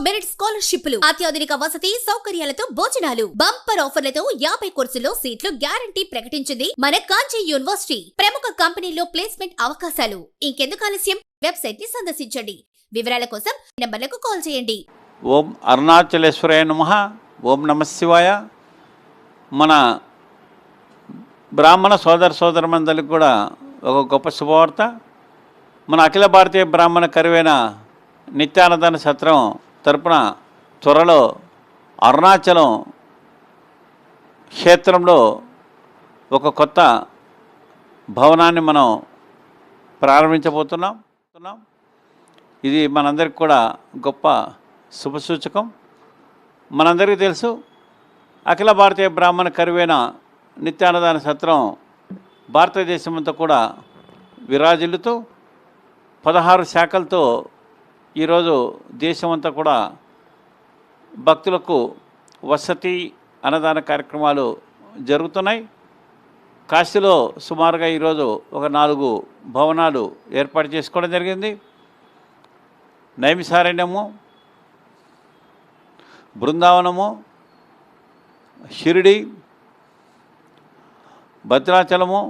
Merit స్కాలర్షిప్లు, అత్యాధునిక వసతి సౌకర్యాలతో భోజనాలు, బంపర్ ఆఫర్లతో 50 కోర్సుల్లో సీట్లు గ్యారంటీ ప్రకటించింది మన కాంచీ యూనివర్సిటీ. ప్రముఖ కంపెనీల్లో ప్లేస్మెంట్ అవకాశాలు. ఇంకెందుకు ఆలస్యం? వెబ్సైట్ ని సందర్శించండి. వివరాల కోసం నంబర్లకు కాల్ చేయండి. ఓం అరుణాచలేశ్వరాయ నమః. ఓం నమః శివాయ. మన బ్రాహ్మణ సోదరమందరికి కూడా ఒక గొప్ప శుభవార్త. మన అఖిల భారతీయ బ్రాహ్మణ కరువైన నిత్యాన్నదాన సత్రం తరపున త్వరలో అరుణాచలం క్షేత్రంలో ఒక కొత్త భవనాన్ని మనం ప్రారంభించబోతున్నాం. ఇది మనందరికి కూడా గొప్ప శుభసూచకం. మనందరికీ తెలుసు, అఖిల భారతీయ బ్రాహ్మణ కరువైన నిత్యాన్నదాన సత్రం భారతదేశమంతా కూడా విరాజిల్లుతూ 16 శాఖలతో ఈరోజు దేశమంతా కూడా భక్తులకు వసతి అన్నదాన కార్యక్రమాలు జరుగుతున్నాయి. కాశీలో సుమారుగా ఈరోజు ఒక 4 భవనాలు ఏర్పాటు చేసుకోవడం జరిగింది. నైమిసారణ్యము, బృందావనము, షిరిడి, భద్రాచలము,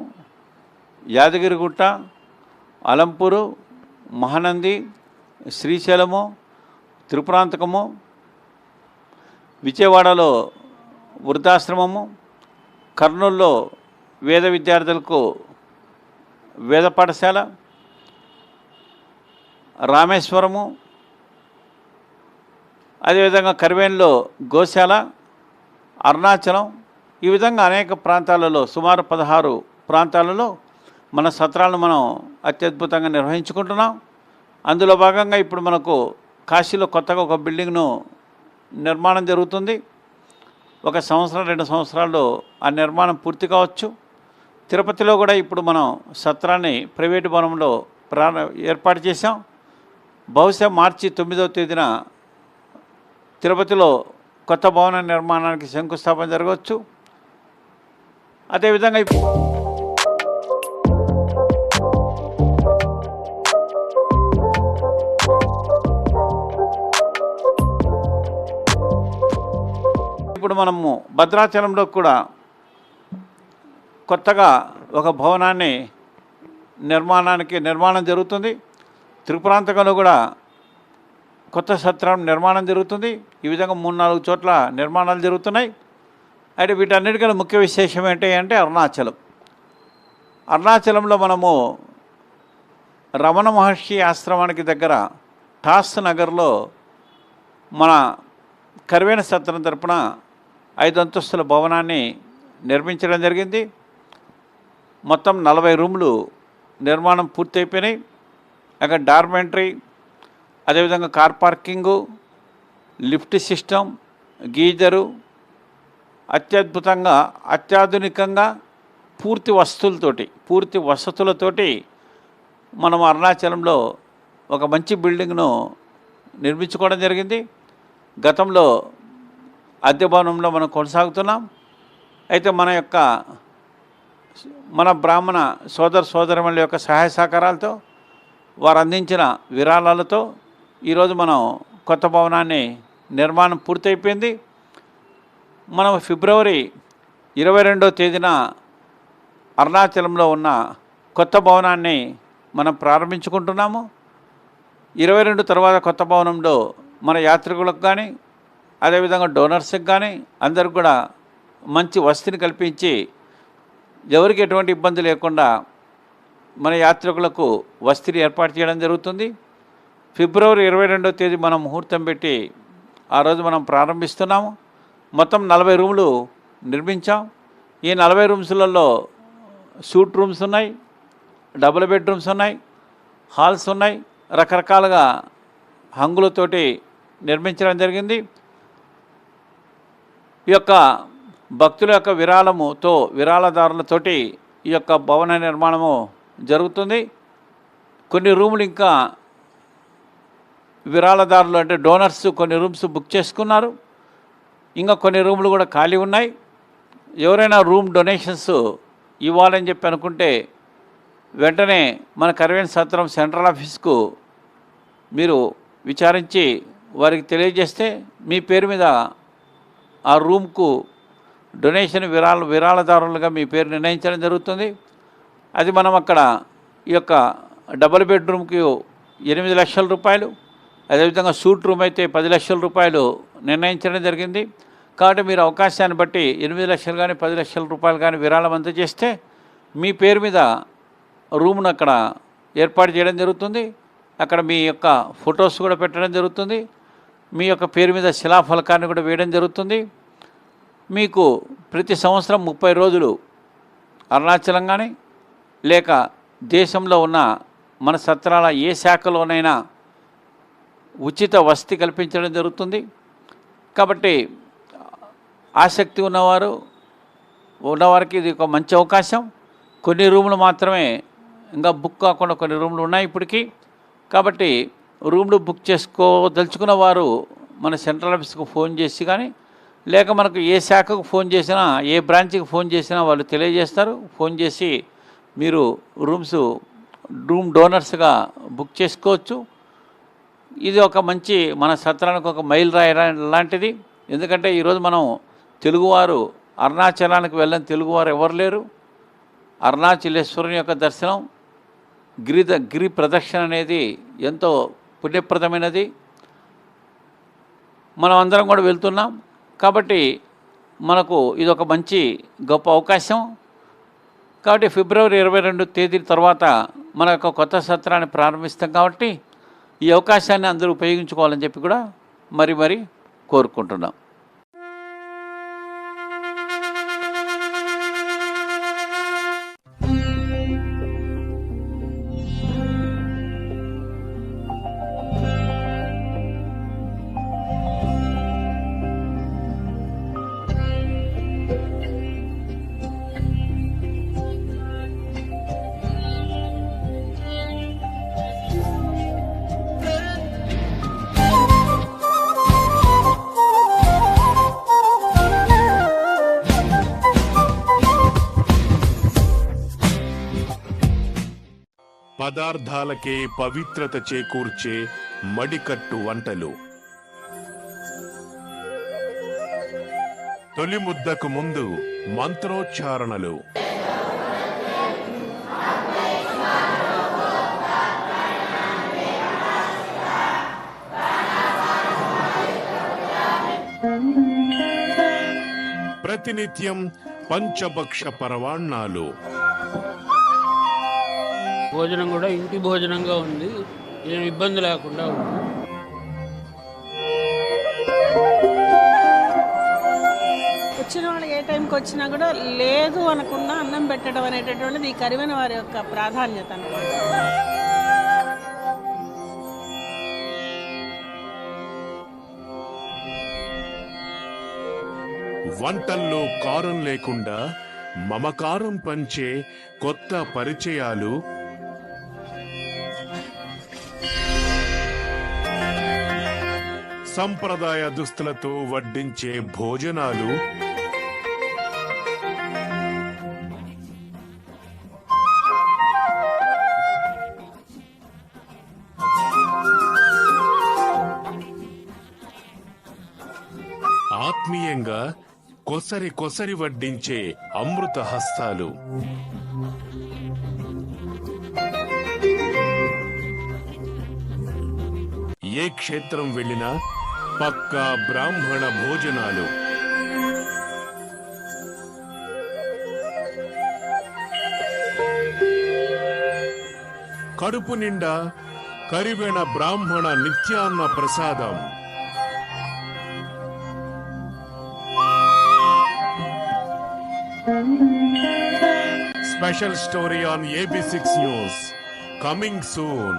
యాదగిరిగుట్ట, అలంపూరు, మహానంది, శ్రీశైలము, త్రిపురాంతకము, విజయవాడలో వృద్ధాశ్రమము, కర్నూలులో వేద విద్యార్థులకు వేద పాఠశాల, రామేశ్వరము, అదేవిధంగా కరివేన్లో గోశాల, అరుణాచలం, ఈ విధంగా అనేక ప్రాంతాలలో సుమారు 16 ప్రాంతాలలో మన సత్రాలను మనం అత్యద్భుతంగా నిర్వహించుకుంటున్నాం. అందులో భాగంగా ఇప్పుడు మనకు కాశీలో కొత్తగా ఒక బిల్డింగ్ను నిర్మాణం జరుగుతుంది. 1 సంవత్సరం 2 సంవత్సరాల్లో ఆ నిర్మాణం పూర్తి కావచ్చు. తిరుపతిలో కూడా ఇప్పుడు మనం సత్రాన్ని ప్రైవేటు భవనంలో ఏర్పాటు చేశాం. బహుశా మార్చి 9వ తేదీన తిరుపతిలో కొత్త భవన నిర్మాణానికి శంకుస్థాపన జరగవచ్చు. అదేవిధంగా ఇప్పుడు మనము భద్రాచలంలో కూడా కొత్తగా ఒక భవనాన్ని నిర్మాణం జరుగుతుంది. త్రిపురాంతకంలో కూడా కొత్త సత్రం నిర్మాణం జరుగుతుంది. ఈ విధంగా 3-4 చోట్ల నిర్మాణాలు జరుగుతున్నాయి. అయితే వీటన్నిటికన్నా ముఖ్య విశేషం ఏంటంటే అరుణాచలంలో మనము రమణ మహర్షి ఆశ్రమానికి దగ్గర ఠాస్ నగర్లో మన కరువైన సత్రం తరపున 5 అంతస్తుల భవనాన్ని నిర్మించడం జరిగింది. మొత్తం 40 రూములు నిర్మాణం పూర్తయిపోయినాయి. అక్కడ డార్మెంటరీ, అదేవిధంగా car parking, lift system, geyser, అత్యద్భుతంగా అత్యాధునికంగా పూర్తి వసతులతోటి మనం అరుణాచలంలో ఒక మంచి బిల్డింగ్ను నిర్మించుకోవడం జరిగింది. గతంలో అద్దె భవనంలో మనం కొనసాగుతున్నాం. అయితే మన బ్రాహ్మణ సోదరమణుల యొక్క సహాయ సహకారాలతో, వారు అందించిన విరాళాలతో ఈరోజు మనం కొత్త భవనాన్ని నిర్మాణం పూర్తయిపోయింది. మనం ఫిబ్రవరి 22వ తేదీన అరుణాచలంలో ఉన్న కొత్త భవనాన్ని మనం ప్రారంభించుకుంటున్నాము. 22 తర్వాత కొత్త భవనంలో మన యాత్రికులకు కానీ, అదేవిధంగా డోనర్స్కి కానీ అందరికి కూడా మంచి వసతిని కల్పించి, ఎవరికి ఎటువంటి ఇబ్బంది లేకుండా మన యాత్రికులకు వసతిని ఏర్పాటు చేయడం జరుగుతుంది. ఫిబ్రవరి 22వ తేదీ మనం ముహూర్తం పెట్టి ఆ రోజు మనం ప్రారంభిస్తున్నాము. మొత్తం 40 రూములు నిర్మించాం. ఈ 40 రూమ్స్లలో సూట్ రూమ్స్ ఉన్నాయి, డబుల్ బెడ్రూమ్స్ ఉన్నాయి, హాల్స్ ఉన్నాయి. రకరకాలుగా హంగులతోటి నిర్మించడం జరిగింది. ఈ యొక్క భక్తుల యొక్క విరాళదారులతోటి ఈ యొక్క భవన నిర్మాణము జరుగుతుంది. కొన్ని రూములు ఇంకా విరాళదారులు అంటే డోనర్స్ కొన్ని రూమ్స్ బుక్ చేసుకున్నారు. ఇంకా కొన్ని రూములు కూడా ఖాళీ ఉన్నాయి. ఎవరైనా రూమ్ డొనేషన్స్ ఇవ్వాలని చెప్పి అనుకుంటే వెంటనే మన కరువైన సత్రం సెంట్రల్ ఆఫీస్కు మీరు విచారించి వారికి తెలియజేస్తే మీ పేరు మీద ఆ రూమ్కు డొనేషన్ విరాళదారులుగా మీ పేరు నిర్ణయించడం జరుగుతుంది. అది మనం అక్కడ ఈ యొక్క డబుల్ బెడ్రూమ్కి 8 లక్షల రూపాయలు, అదేవిధంగా సూట్ రూమ్ అయితే 10 లక్షల రూపాయలు నిర్ణయించడం జరిగింది. కాబట్టి మీరు అవకాశాన్ని బట్టి 8 లక్షలు కానీ 10 లక్షల రూపాయలు కానీ విరాళం అందజేస్తే మీ పేరు మీద రూమ్ను అక్కడ ఏర్పాటు చేయడం జరుగుతుంది. అక్కడ మీ యొక్క ఫొటోస్ కూడా పెట్టడం జరుగుతుంది. మీ యొక్క పేరు మీద శిలాఫలకాన్ని కూడా వేయడం జరుగుతుంది. మీకు ప్రతి సంవత్సరం 30 రోజులు అరుణాచలం కానీ లేక దేశంలో ఉన్న మన సత్రాల ఏ శాఖలోనైనా ఉచిత వసతి కల్పించడం జరుగుతుంది. కాబట్టి ఆసక్తి ఉన్నవారికి ఇది ఒక మంచి అవకాశం. కొన్ని రూములు మాత్రమే ఇంకా బుక్ కాకుండా కొన్ని రూములు ఉన్నాయి ఇప్పటికీ. కాబట్టి రూమ్లు బుక్ చేసుకోదలుచుకున్న వారు మన సెంట్రల్ ఆఫీస్కు ఫోన్ చేసి కానీ లేక మనకు ఏ శాఖకు ఫోన్ చేసినా, ఏ బ్రాంచ్కి ఫోన్ చేసినా వాళ్ళు తెలియజేస్తారు. ఫోన్ చేసి మీరు రూమ్ డోనర్స్గా బుక్ చేసుకోవచ్చు. ఇది ఒక మంచి మన సత్రానికి ఒక మైలురాయి లాంటిది. ఎందుకంటే ఈరోజు మనం తెలుగువారు అరుణాచలానికి వెళ్ళని తెలుగువారు ఎవరు లేరు. అరుణాచలేశ్వరుని యొక్క దర్శనం, గిరి ప్రదక్షిణ అనేది ఎంతో పుణ్యప్రదమైనది. మనం అందరం కూడా వెళ్తున్నాం. కాబట్టి మనకు ఇది ఒక మంచి గొప్ప అవకాశం. కాబట్టి ఫిబ్రవరి 22 తేదీ తర్వాత మన యొక్క కొత్త సత్రాన్ని ప్రారంభిస్తాం. కాబట్టి ఈ అవకాశాన్ని అందరూ ఉపయోగించుకోవాలని చెప్పి కూడా మరి కోరుకుంటున్నాం. పదార్థాలకే పవిత్రత చేకూర్చే మడికట్టు వంటలు. తొలి ముద్దకు ముందు మంత్రోచ్చారణలు. ప్రతినిత్యం పంచభక్ష పరవాణాలు. భోజనం కూడా ఇంటి భోజనంగా ఉంది, ఏం ఇబ్బంది లేకుండా ఉంది. వచ్చిన వాళ్ళు ఏ టైంకి వచ్చినా కూడా లేదు అనకుండా అన్నం పెట్టడం అనేటటువంటిది ఈ కరివెన వారి యొక్క ప్రాధాన్యత అన్నమాట. వంటల్లో కారం లేకుండా మమకారం పంచే కొత్త పరిచయాలు. సంప్రదాయ దుస్తులతో వడ్డించే భోజనాలు. ఆత్మీయంగా కొసరి వడ్డించే అమృత హస్తాలు. ఏ క్షేత్రం వెళ్ళినా పక్కా బ్రాహ్మణ భోజనాలు. కడుపు నిండా కరివెన బ్రాహ్మణ నిత్యాన్న ప్రసాదం. Special story on AB6 News. Coming soon.